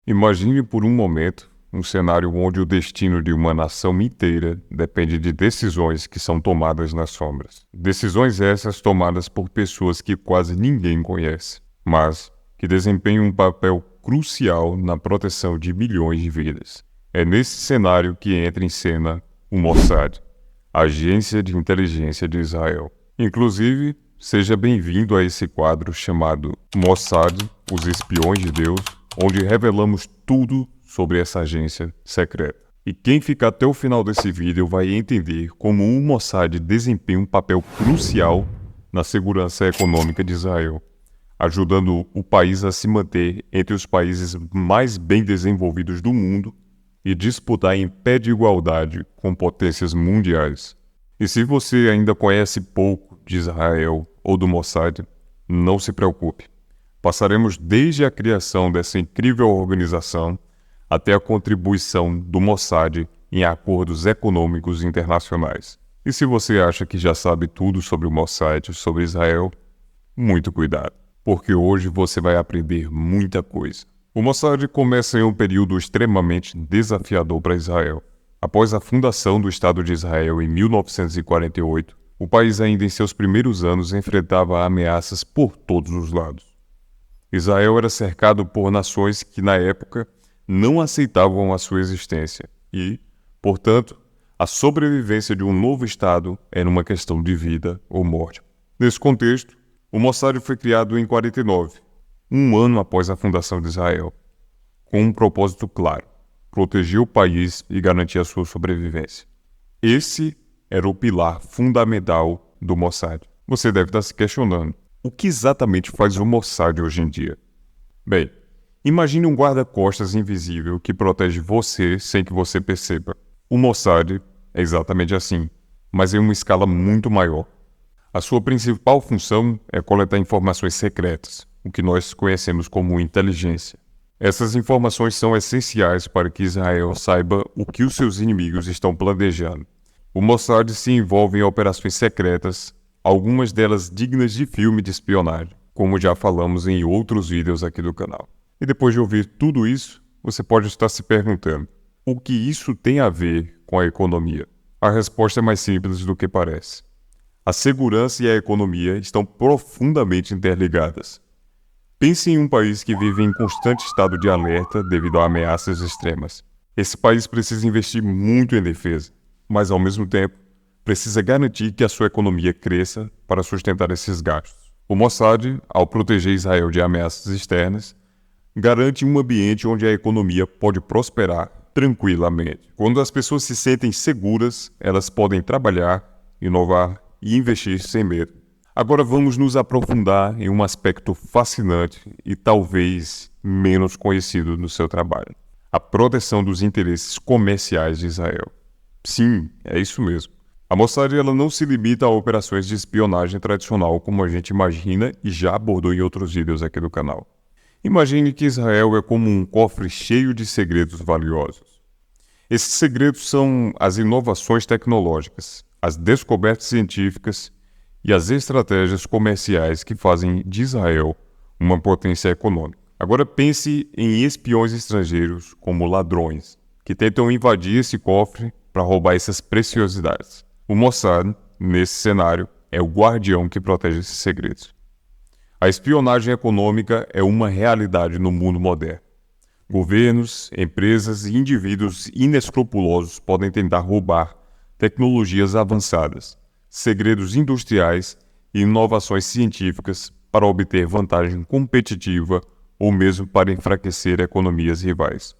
Imagine por um momento um cenário onde o destino de uma nação inteira depende de decisões que são tomadas nas sombras. Decisões essas tomadas por pessoas que quase ninguém conhece, mas que desempenham um papel crucial na proteção de milhões de vidas. É nesse cenário que entra em cena o Mossad, a Agência de Inteligência de Israel. Inclusive, seja bem-vindo a esse quadro chamado Mossad, os Espiões de Deus, onde revelamos tudo sobre essa agência secreta. E quem ficar até o final desse vídeo vai entender como o Mossad desempenha um papel crucial na segurança econômica de Israel, ajudando o país a se manter entre os países mais bem desenvolvidos do mundo e disputar em pé de igualdade com potências mundiais. E se você ainda conhece pouco de Israel ou do Mossad, não se preocupe. Passaremos desde a criação dessa incrível organização até a contribuição do Mossad em acordos econômicos internacionais. E se você acha que já sabe tudo sobre o Mossad, sobre Israel, muito cuidado, porque hoje você vai aprender muita coisa. O Mossad começa em um período extremamente desafiador para Israel. Após a fundação do Estado de Israel em 1948, o país ainda em seus primeiros anos enfrentava ameaças por todos os lados. Israel era cercado por nações que, na época, não aceitavam a sua existência e, portanto, a sobrevivência de um novo Estado era uma questão de vida ou morte. Nesse contexto, o Mossad foi criado em 49, um ano após a fundação de Israel, com um propósito claro: proteger o país e garantir a sua sobrevivência. Esse era o pilar fundamental do Mossad. Você deve estar se questionando: o que exatamente faz o Mossad hoje em dia? Bem, imagine um guarda-costas invisível que protege você sem que você perceba. O Mossad é exatamente assim, mas em uma escala muito maior. A sua principal função é coletar informações secretas, o que nós conhecemos como inteligência. Essas informações são essenciais para que Israel saiba o que os seus inimigos estão planejando. O Mossad se envolve em operações secretas, algumas delas dignas de filme de espionagem, como já falamos em outros vídeos aqui do canal. E depois de ouvir tudo isso, você pode estar se perguntando: o que isso tem a ver com a economia? A resposta é mais simples do que parece. A segurança e a economia estão profundamente interligadas. Pense em um país que vive em constante estado de alerta devido a ameaças extremas. Esse país precisa investir muito em defesa, mas ao mesmo tempo precisa garantir que a sua economia cresça para sustentar esses gastos. O Mossad, ao proteger Israel de ameaças externas, garante um ambiente onde a economia pode prosperar tranquilamente. Quando as pessoas se sentem seguras, elas podem trabalhar, inovar e investir sem medo. Agora vamos nos aprofundar em um aspecto fascinante e talvez menos conhecido no seu trabalho: a proteção dos interesses comerciais de Israel. Sim, é isso mesmo. A Mossad ela não se limita a operações de espionagem tradicional como a gente imagina e já abordou em outros vídeos aqui do canal. Imagine que Israel é como um cofre cheio de segredos valiosos. Esses segredos são as inovações tecnológicas, as descobertas científicas e as estratégias comerciais que fazem de Israel uma potência econômica. Agora pense em espiões estrangeiros como ladrões, que tentam invadir esse cofre para roubar essas preciosidades. O Mossad, nesse cenário, é o guardião que protege esses segredos. A espionagem econômica é uma realidade no mundo moderno. Governos, empresas e indivíduos inescrupulosos podem tentar roubar tecnologias avançadas, segredos industriais e inovações científicas para obter vantagem competitiva ou mesmo para enfraquecer economias rivais.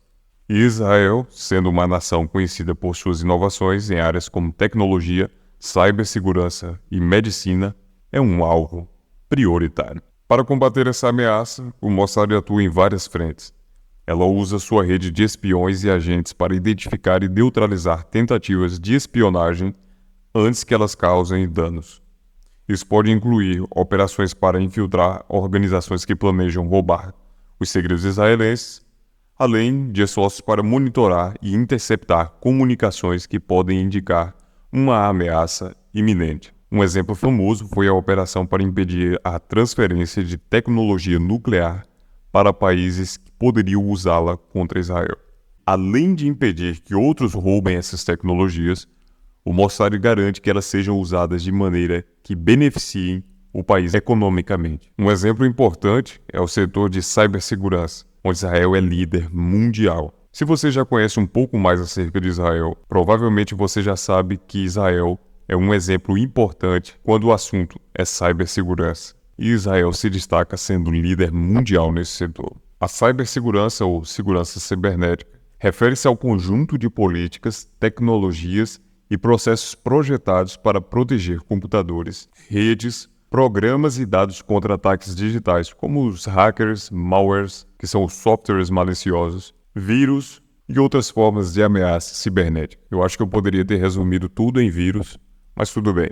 E Israel, sendo uma nação conhecida por suas inovações em áreas como tecnologia, cibersegurança e medicina, é um alvo prioritário. Para combater essa ameaça, o Mossad atua em várias frentes. Ela usa sua rede de espiões e agentes para identificar e neutralizar tentativas de espionagem antes que elas causem danos. Isso pode incluir operações para infiltrar organizações que planejam roubar os segredos israelenses, além de esforços para monitorar e interceptar comunicações que podem indicar uma ameaça iminente. Um exemplo famoso foi a operação para impedir a transferência de tecnologia nuclear para países que poderiam usá-la contra Israel. Além de impedir que outros roubem essas tecnologias, o Mossad garante que elas sejam usadas de maneira que beneficiem o país economicamente. Um exemplo importante é o setor de cibersegurança, onde Israel é líder mundial. Se você já conhece um pouco mais acerca de Israel, provavelmente você já sabe que Israel é um exemplo importante quando o assunto é cibersegurança. E Israel se destaca sendo líder mundial nesse setor. A cibersegurança ou segurança cibernética refere-se ao conjunto de políticas, tecnologias e processos projetados para proteger computadores, redes, programas e dados contra ataques digitais, como os hackers, malwares, que são os softwares maliciosos, vírus e outras formas de ameaça cibernética. Eu acho que eu poderia ter resumido tudo em vírus, mas tudo bem.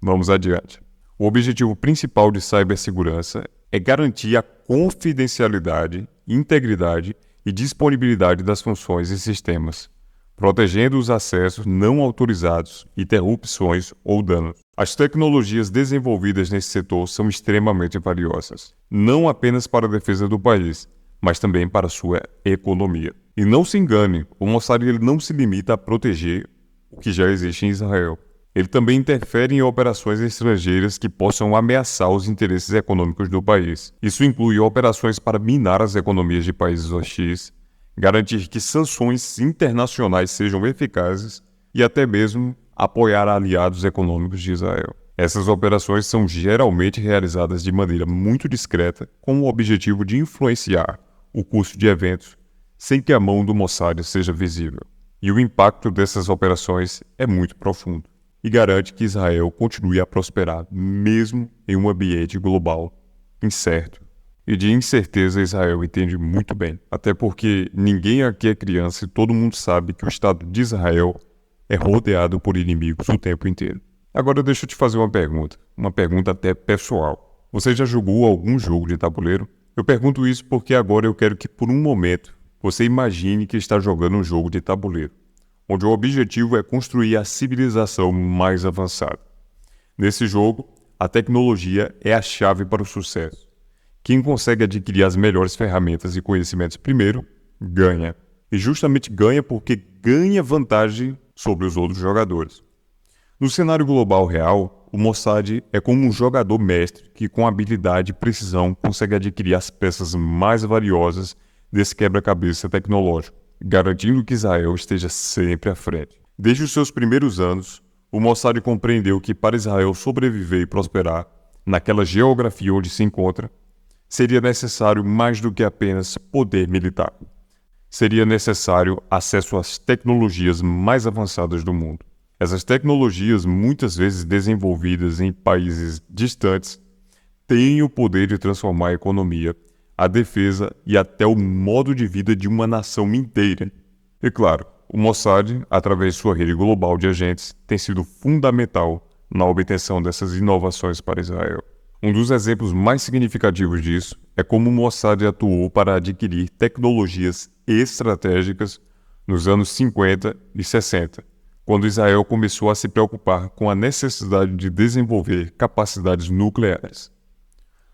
Vamos adiante. O objetivo principal de cibersegurança é garantir a confidencialidade, integridade e disponibilidade das funções e sistemas, protegendo os acessos não autorizados, interrupções ou danos. As tecnologias desenvolvidas nesse setor são extremamente valiosas, não apenas para a defesa do país, mas também para a sua economia. E não se engane, o Mossad não se limita a proteger o que já existe em Israel. Ele também interfere em operações estrangeiras que possam ameaçar os interesses econômicos do país. Isso inclui operações para minar as economias de países hostis, garantir que sanções internacionais sejam eficazes e até mesmo apoiar aliados econômicos de Israel. Essas operações são geralmente realizadas de maneira muito discreta, com o objetivo de influenciar o curso de eventos sem que a mão do Mossad seja visível. E o impacto dessas operações é muito profundo e garante que Israel continue a prosperar, mesmo em um ambiente global incerto. E de incerteza Israel entende muito bem, até porque ninguém aqui é criança e todo mundo sabe que o Estado de Israel é rodeado por inimigos o tempo inteiro. Agora deixa eu te fazer uma pergunta até pessoal. Você já jogou algum jogo de tabuleiro? Eu pergunto isso porque agora eu quero que por um momento você imagine que está jogando um jogo de tabuleiro, onde o objetivo é construir a civilização mais avançada. Nesse jogo, a tecnologia é a chave para o sucesso. Quem consegue adquirir as melhores ferramentas e conhecimentos primeiro, ganha. E justamente ganha porque ganha vantagem sobre os outros jogadores. No cenário global real, o Mossad é como um jogador mestre que com habilidade e precisão consegue adquirir as peças mais valiosas desse quebra-cabeça tecnológico, garantindo que Israel esteja sempre à frente. Desde os seus primeiros anos, o Mossad compreendeu que para Israel sobreviver e prosperar naquela geografia onde se encontra, seria necessário mais do que apenas poder militar. Seria necessário acesso às tecnologias mais avançadas do mundo. Essas tecnologias, muitas vezes desenvolvidas em países distantes, têm o poder de transformar a economia, a defesa e até o modo de vida de uma nação inteira. E claro, o Mossad, através de sua rede global de agentes, tem sido fundamental na obtenção dessas inovações para Israel. Um dos exemplos mais significativos disso é como o Mossad atuou para adquirir tecnologias estratégicas nos anos 50 e 60, quando Israel começou a se preocupar com a necessidade de desenvolver capacidades nucleares.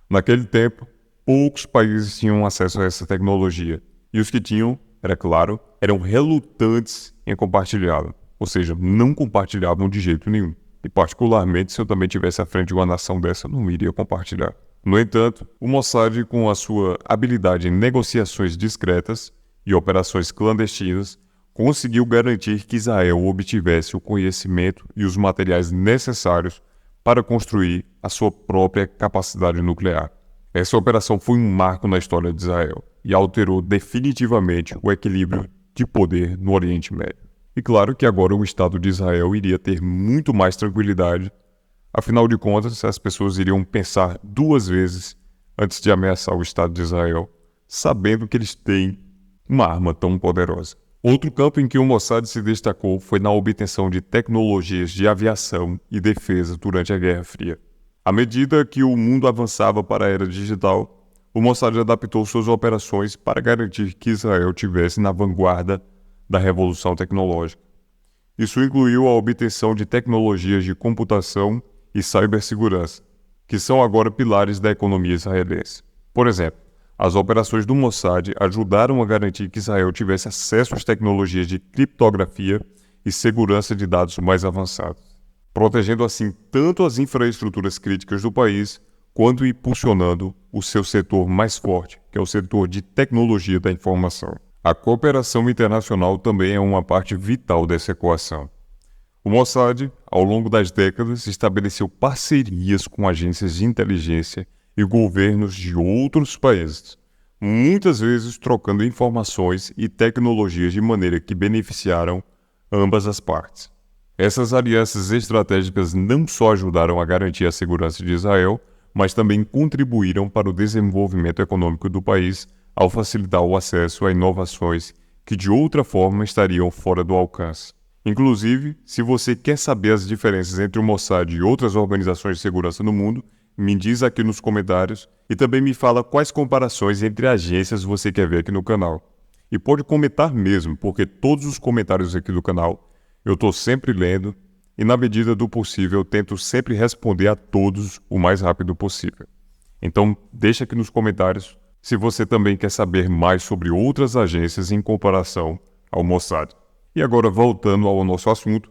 Naquele tempo, poucos países tinham acesso a essa tecnologia, e os que tinham, era claro, eram relutantes em compartilhá-la, ou seja, não compartilhavam de jeito nenhum. E particularmente, se eu também estivesse à frente de uma nação dessa, não iria compartilhar. No entanto, o Mossad, com a sua habilidade em negociações discretas e operações clandestinas, conseguiu garantir que Israel obtivesse o conhecimento e os materiais necessários para construir a sua própria capacidade nuclear. Essa operação foi um marco na história de Israel e alterou definitivamente o equilíbrio de poder no Oriente Médio. E claro que agora o Estado de Israel iria ter muito mais tranquilidade, afinal de contas, as pessoas iriam pensar duas vezes antes de ameaçar o Estado de Israel, sabendo que eles têm uma arma tão poderosa. Outro campo em que o Mossad se destacou foi na obtenção de tecnologias de aviação e defesa durante a Guerra Fria. À medida que o mundo avançava para a era digital, o Mossad adaptou suas operações para garantir que Israel estivesse na vanguarda da revolução tecnológica. Isso incluiu a obtenção de tecnologias de computação e cibersegurança, que são agora pilares da economia israelense. Por exemplo, As operações do Mossad ajudaram a garantir que Israel tivesse acesso às tecnologias de criptografia e segurança de dados mais avançados, protegendo assim tanto as infraestruturas críticas do país, quanto impulsionando o seu setor mais forte, que é o setor de tecnologia da informação. A cooperação internacional também é uma parte vital dessa equação. O Mossad, ao longo das décadas, estabeleceu parcerias com agências de inteligência e governos de outros países, muitas vezes trocando informações e tecnologias de maneira que beneficiaram ambas as partes. Essas alianças estratégicas não só ajudaram a garantir a segurança de Israel, mas também contribuíram para o desenvolvimento econômico do país ao facilitar o acesso a inovações que de outra forma estariam fora do alcance. Inclusive, se você quer saber as diferenças entre o Mossad e outras organizações de segurança no mundo, me diz aqui nos comentários e também me fala quais comparações entre agências você quer ver aqui no canal. E pode comentar mesmo, porque todos os comentários aqui do canal eu estou sempre lendo e, na medida do possível, eu tento sempre responder a todos o mais rápido possível. Então, deixa aqui nos comentários se você também quer saber mais sobre outras agências em comparação ao Mossad. E agora, voltando ao nosso assunto,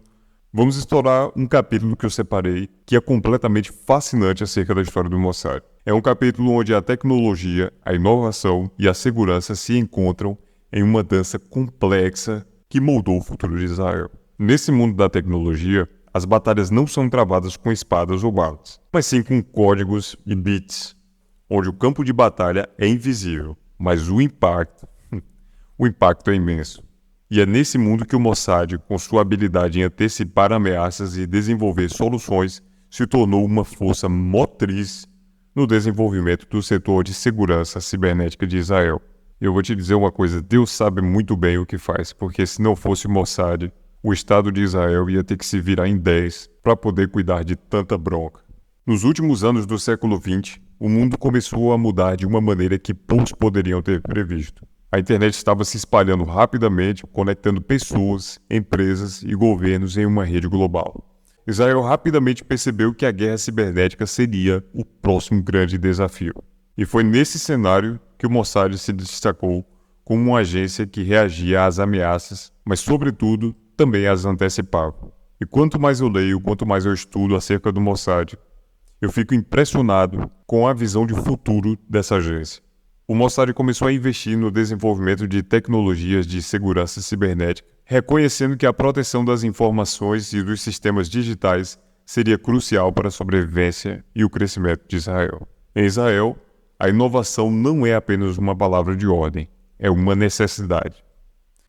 vamos explorar um capítulo que eu separei que é completamente fascinante acerca da história do Mossad. É um capítulo onde a tecnologia, a inovação e a segurança se encontram em uma dança complexa que moldou o futuro de Israel. Nesse mundo da tecnologia, as batalhas não são travadas com espadas ou balas, mas sim com códigos e bits, onde o campo de batalha é invisível, mas o impacto é imenso. E é nesse mundo que o Mossad, com sua habilidade em antecipar ameaças e desenvolver soluções, se tornou uma força motriz no desenvolvimento do setor de segurança cibernética de Israel. Eu vou te dizer uma coisa, Deus sabe muito bem o que faz, porque se não fosse o Mossad, o Estado de Israel ia ter que se virar em 10 para poder cuidar de tanta bronca. Nos últimos anos do século XX, o mundo começou a mudar de uma maneira que poucos poderiam ter previsto. A internet estava se espalhando rapidamente, conectando pessoas, empresas e governos em uma rede global. Israel rapidamente percebeu que a guerra cibernética seria o próximo grande desafio. E foi nesse cenário que o Mossad se destacou como uma agência que reagia às ameaças, mas, sobretudo, também as antecipava. E quanto mais eu leio, quanto mais eu estudo acerca do Mossad, eu fico impressionado com a visão de futuro dessa agência. O Mossad começou a investir no desenvolvimento de tecnologias de segurança cibernética, reconhecendo que a proteção das informações e dos sistemas digitais seria crucial para a sobrevivência e o crescimento de Israel. Em Israel, a inovação não é apenas uma palavra de ordem, é uma necessidade.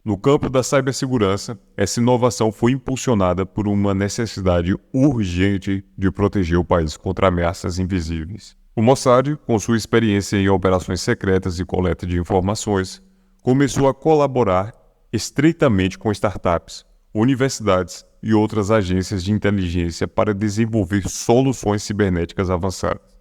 No campo da cibersegurança, essa inovação foi impulsionada por uma necessidade urgente de proteger o país contra ameaças invisíveis. O Mossad, com sua experiência em operações secretas e coleta de informações, começou a colaborar estreitamente com startups, universidades e outras agências de inteligência para desenvolver soluções cibernéticas avançadas.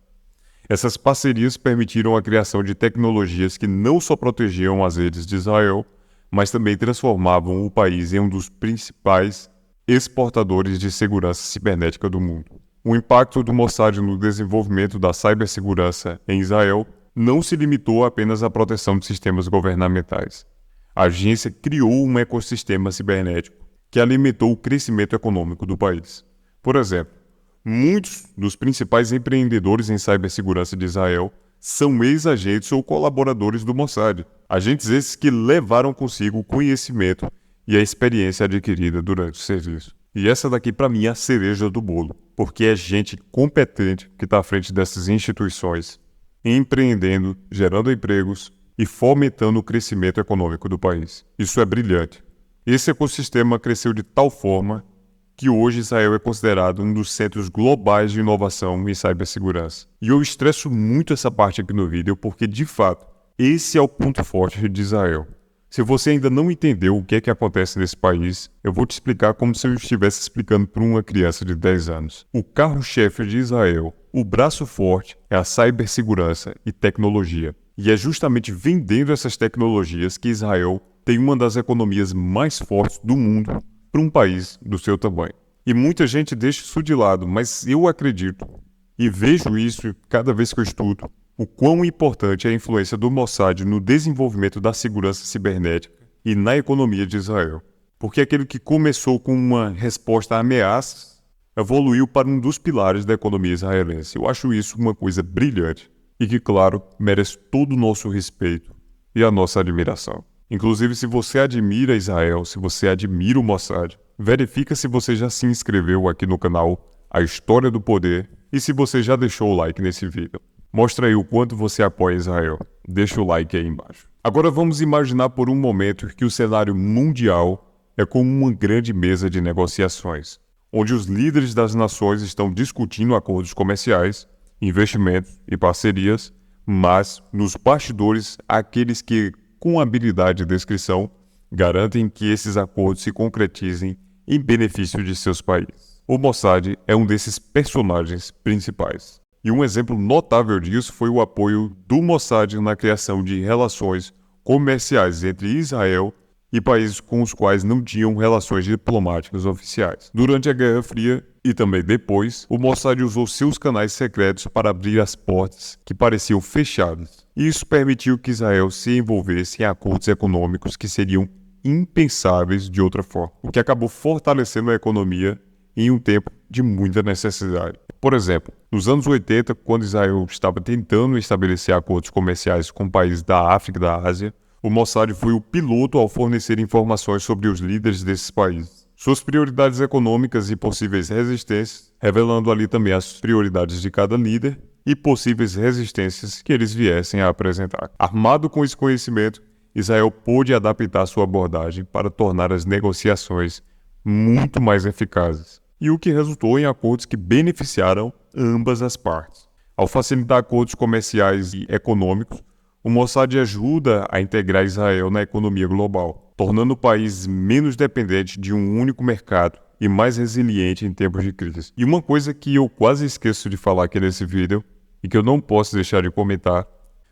Essas parcerias permitiram a criação de tecnologias que não só protegiam as redes de Israel, mas também transformavam o país em um dos principais exportadores de segurança cibernética do mundo. O impacto do Mossad no desenvolvimento da cibersegurança em Israel não se limitou apenas à proteção de sistemas governamentais. A agência criou um ecossistema cibernético que alimentou o crescimento econômico do país. Por exemplo, muitos dos principais empreendedores em cibersegurança de Israel são ex-agentes ou colaboradores do Mossad. Agentes esses que levaram consigo o conhecimento e a experiência adquirida durante o serviço. E essa daqui, para mim, é a cereja do bolo, porque é gente competente que está à frente dessas instituições, empreendendo, gerando empregos e fomentando o crescimento econômico do país. Isso é brilhante. Esse ecossistema cresceu de tal forma que hoje Israel é considerado um dos centros globais de inovação em cibersegurança. E eu estresso muito essa parte aqui no vídeo porque, de fato, esse é o ponto forte de Israel. Se você ainda não entendeu o que é que acontece nesse país, eu vou te explicar como se eu estivesse explicando para uma criança de 10 anos. O carro-chefe de Israel, o braço forte, é a cibersegurança e tecnologia. E é justamente vendendo essas tecnologias que Israel tem uma das economias mais fortes do mundo para um país do seu tamanho. E muita gente deixa isso de lado, mas eu acredito e vejo isso cada vez que eu estudo, o quão importante é a influência do Mossad no desenvolvimento da segurança cibernética e na economia de Israel. Porque aquele que começou com uma resposta a ameaças evoluiu para um dos pilares da economia israelense. Eu acho isso uma coisa brilhante e que, claro, merece todo o nosso respeito e a nossa admiração. Inclusive, se você admira Israel, se você admira o Mossad, verifica se você já se inscreveu aqui no canal A História do Poder e se você já deixou o like nesse vídeo. Mostra aí o quanto você apoia Israel. Deixa o like aí embaixo. Agora vamos imaginar por um momento que o cenário mundial é como uma grande mesa de negociações, onde os líderes das nações estão discutindo acordos comerciais, investimentos e parcerias, mas nos bastidores, aqueles que, com habilidade de descrição, garantem que esses acordos se concretizem em benefício de seus países. O Mossad é um desses personagens principais. E um exemplo notável disso foi o apoio do Mossad na criação de relações comerciais entre Israel e países com os quais não tinham relações diplomáticas oficiais. Durante a Guerra Fria e também depois, o Mossad usou seus canais secretos para abrir as portas que pareciam fechadas. E isso permitiu que Israel se envolvesse em acordos econômicos que seriam impensáveis de outra forma, o que acabou fortalecendo a economia em um tempo de muita necessidade. Por exemplo, nos anos 80, quando Israel estava tentando estabelecer acordos comerciais com países da África e da Ásia, o Mossad foi o piloto ao fornecer informações sobre os líderes desses países, suas prioridades econômicas e possíveis resistências, revelando ali também as prioridades de cada líder e possíveis resistências que eles viessem a apresentar. Armado com esse conhecimento, Israel pôde adaptar sua abordagem para tornar as negociações muito mais eficazes, e o que resultou em acordos que beneficiaram ambas as partes. Ao facilitar acordos comerciais e econômicos, o Mossad ajuda a integrar Israel na economia global, tornando o país menos dependente de um único mercado e mais resiliente em tempos de crise. E uma coisa que eu quase esqueço de falar aqui nesse vídeo e que eu não posso deixar de comentar,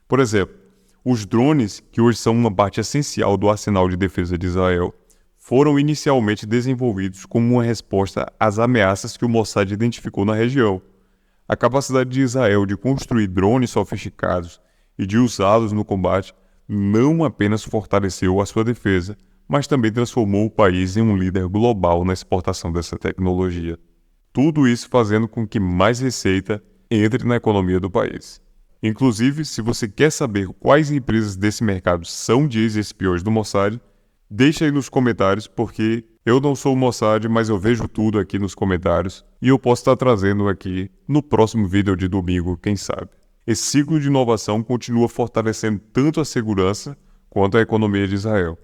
por exemplo, os drones, que hoje são uma parte essencial do arsenal de defesa de Israel, foram inicialmente desenvolvidos como uma resposta às ameaças que o Mossad identificou na região. A capacidade de Israel de construir drones sofisticados e de usá-los no combate não apenas fortaleceu a sua defesa, mas também transformou o país em um líder global na exportação dessa tecnologia. Tudo isso fazendo com que mais receita entre na economia do país. Inclusive, se você quer saber quais empresas desse mercado são de ex-espiões do Mossad, deixa aí nos comentários, porque eu não sou o Mossad, mas eu vejo tudo aqui nos comentários e eu posso estar trazendo aqui no próximo vídeo de domingo, quem sabe. Esse ciclo de inovação continua fortalecendo tanto a segurança quanto a economia de Israel,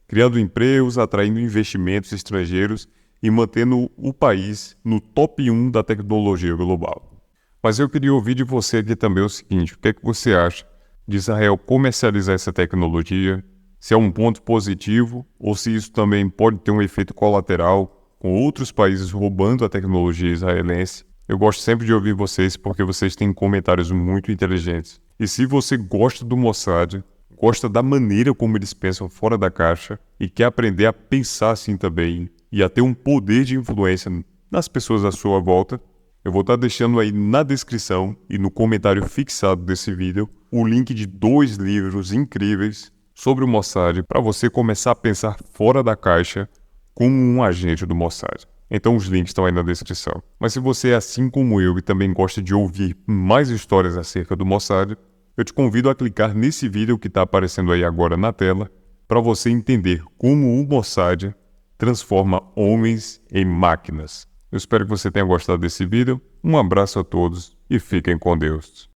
criando empregos, atraindo investimentos estrangeiros e mantendo o país no top 1 da tecnologia global. Mas eu queria ouvir de você aqui também o seguinte: o que é que você acha de Israel comercializar essa tecnologia? Se é um ponto positivo ou se isso também pode ter um efeito colateral com outros países roubando a tecnologia israelense? Eu gosto sempre de ouvir vocês porque vocês têm comentários muito inteligentes. E se você gosta do Mossad, gosta da maneira como eles pensam fora da caixa e quer aprender a pensar assim também e a ter um poder de influência nas pessoas à sua volta, eu vou estar deixando aí na descrição e no comentário fixado desse vídeo o link de 2 livros incríveis sobre o Mossad para você começar a pensar fora da caixa como um agente do Mossad. Então os links estão aí na descrição. Mas se você é assim como eu e também gosta de ouvir mais histórias acerca do Mossad, eu te convido a clicar nesse vídeo que está aparecendo aí agora na tela para você entender como o Mossad transforma homens em máquinas. Eu espero que você tenha gostado desse vídeo. Um abraço a todos e fiquem com Deus.